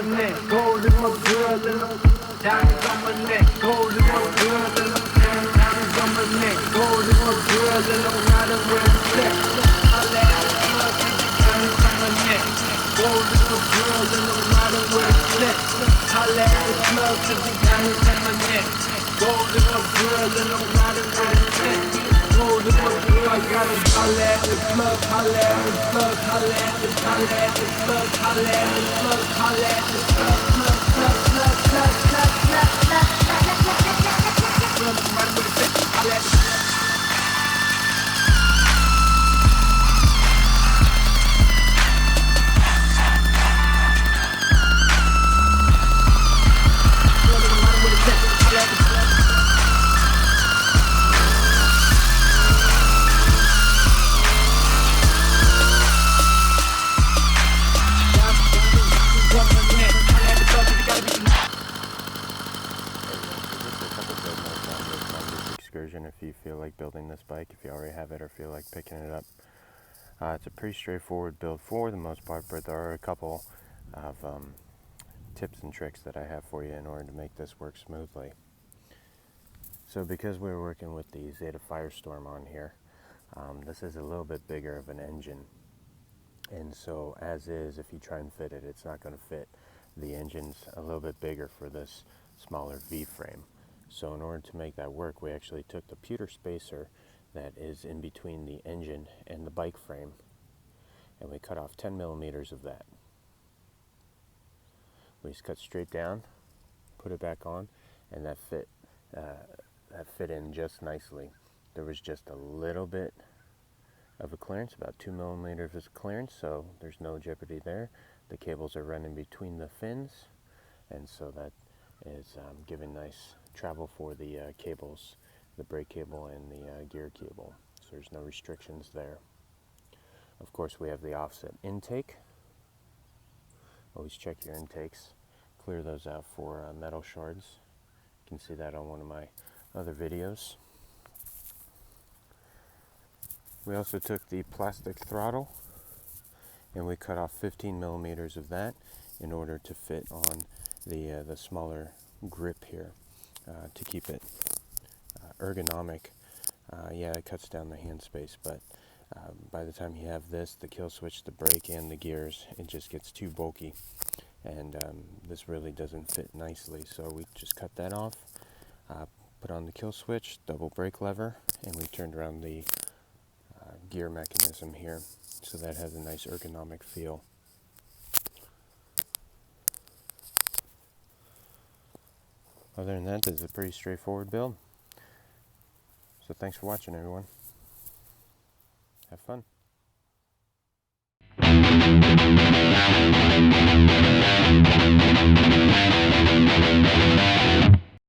neck, gold in my girl, and diamonds on my neck, gold in my girl, and diamonds on my neck, gold in my girl, and I'm riding with a flex. I let out the plug, diamonds on my neck, gold in my girl, and I'm riding with a flex. I let out the plug, diamonds on my neck, gold in my girl, and I'm riding with a flex. Gold in my girl, I got it. Holla at the plug, holla at the plug, holla at the plug, holla at the plug, holla at the plug, holla at the plug, plug, plug, plug, plug, plug, plug, plug, plug, right with the fix, holla at the plug. Excursion, if you feel like building this bike, if you already have it or feel like picking it up. It's a pretty straightforward build for the most part, but there are a couple of tips and tricks that I have for you in order to make this work smoothly. So because we're working with the Zeta Firestorm on here, this is a little bit bigger of an engine, and so as is, if you try and fit it, it's not going to fit. The engine's a little bit bigger for this smaller V-frame. So in order to make that work, we actually took the pewter spacer that is in between the engine and the bike frame, and we cut off 10 millimeters of that. We just cut straight down, put it back on, and that fit in just nicely. There was just a little bit of a clearance, about 2 millimeters of clearance, so there's no jeopardy there. The cables are running between the fins, and so that is giving nice travel for the cables, the brake cable and the gear cable, so there's no restrictions there. Of course, we have the offset intake. Always check your intakes, clear those out for metal shards. You can see that on one of my other videos. We also took the plastic throttle and we cut off 15 millimeters of that in order to fit on the smaller grip here to keep it ergonomic. Yeah, it cuts down the hand space, but by the time you have this, the kill switch, the brake, and the gears, it just gets too bulky, and this really doesn't fit nicely. So we just cut that off, put on the kill switch, double brake lever, and we turned around the gear mechanism here, so that has a nice ergonomic feel. Other than that, this is a pretty straightforward build. So thanks for watching, everyone. Have fun.